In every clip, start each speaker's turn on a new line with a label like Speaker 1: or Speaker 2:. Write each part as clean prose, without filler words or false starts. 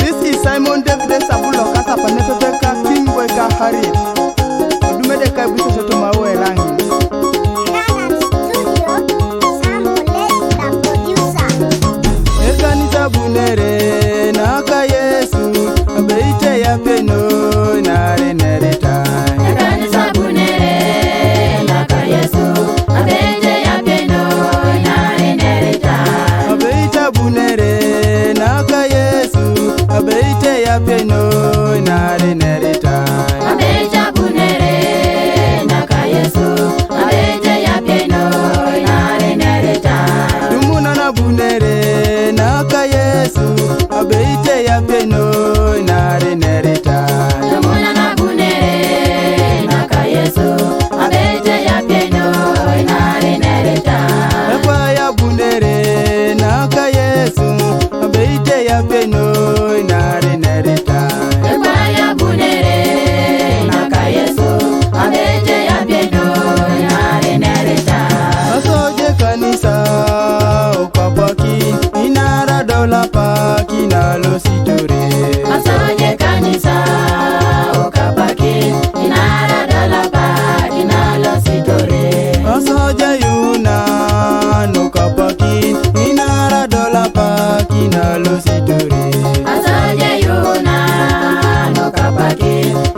Speaker 1: This is Simon David Sabulo kasa panepepeka King Boy ka Harriet. Odumede ka biso soto mawe rangi. Ekanisa bunere naka Yesu abeite ya peno nare nereta.
Speaker 2: Ekanisa bunere naka Yesu abeite ya peno nare nereta.
Speaker 1: Abeita bunere naka Yesu abeite ya peno nare nereta.
Speaker 2: Abeita bunere naka Yesu abeite ya peno nare nereta.
Speaker 1: Dumuna na bunere naka Yesu abeite ya peno nare nereta.
Speaker 2: Dumuna na bunere naka Yesu abeite ya peno nare nereta.
Speaker 1: Epa ya bunere naka Yesu abeite ya peno nare nereta.
Speaker 2: Epa ya bunere naka Yesu abeite ya peno nare nereta.
Speaker 1: Asoje kanisa ukapaki inara dola paki nalo sitore.
Speaker 2: Asoje kanisa ukapaki inara dola paki nalo sitore.
Speaker 1: Asoje yuna nukapaki inara dola paki nalo sitore.
Speaker 2: Asoje yuna ukapaki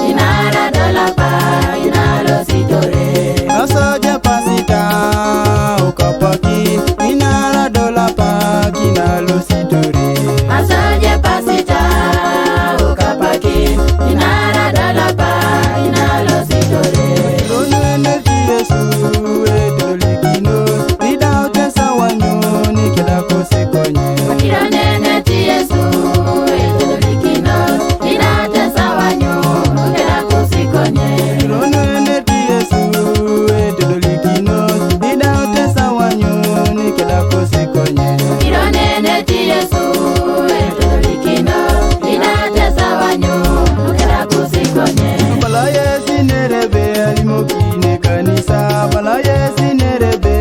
Speaker 2: inara dola paki nalo sitore.
Speaker 1: Asoje pasita ukapaki inara dola paki nalo sitore.
Speaker 2: Asoje pasita ukapaki inara dola paki nalo sitore.
Speaker 1: Rono energy Yesu edolikino ida utesa wanyo nikeda kosekonye.
Speaker 2: Kironene ti Yesu edolikino inatesa wanyo kera kusikonye.
Speaker 1: Rono energy Yesu edolikino ida utesa wanyo nikeda kosekonye.
Speaker 2: Kironene ti Yesu edolikino inatesa wanyo kera kusikonye.
Speaker 1: Bala Yesu nerebe alimokine kanisa bala Yesu nerebe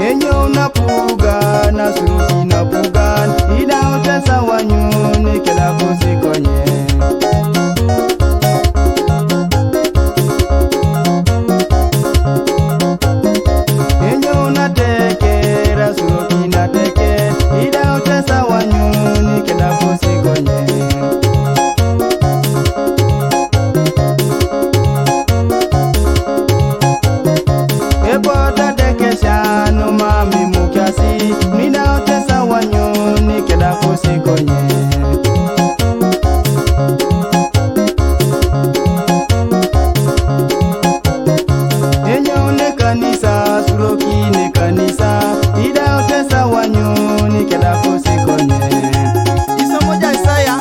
Speaker 1: enyo unapuga na suruki napuga ida utesa wanyo nikeda kosekonye. Enyo unateke rasuroki nateke ida utesa wanyo nikeda kosekonye. Ebota dekesha no mami mukiasi nina utesa wanyo nikeda kosekonye. Enyo ne kanisa suroki ne kanisa ida utesa wanyo nikeda kosekonye. Isomoja Isaya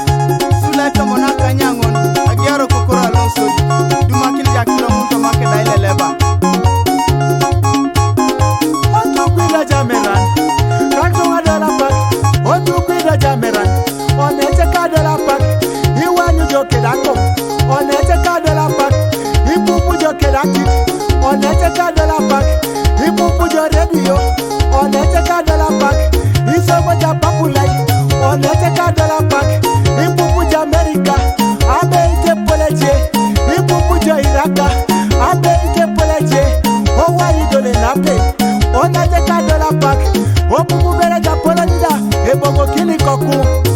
Speaker 1: sula tomona kanyangon agiaro kokora loso dumakili ya kilo mtu make daile leba.
Speaker 3: Otukwida jameran, kanto adala pak. Otukwida jameran, onete kadala pak. Iwanyu joke dako, onete kadala pak. Ipupu joke dakit, onete kadala pak. Ipupu jo radio, onete kadala pak. Isomo ja papulai, onete kadala pak. Ipupu ja Amerika, abe ite poleje. Ipupu jo Iraka, abe ite poleje. Owa idole nape. Onete kadala pak. Opupu bere ja polonida, ebongo kili koku.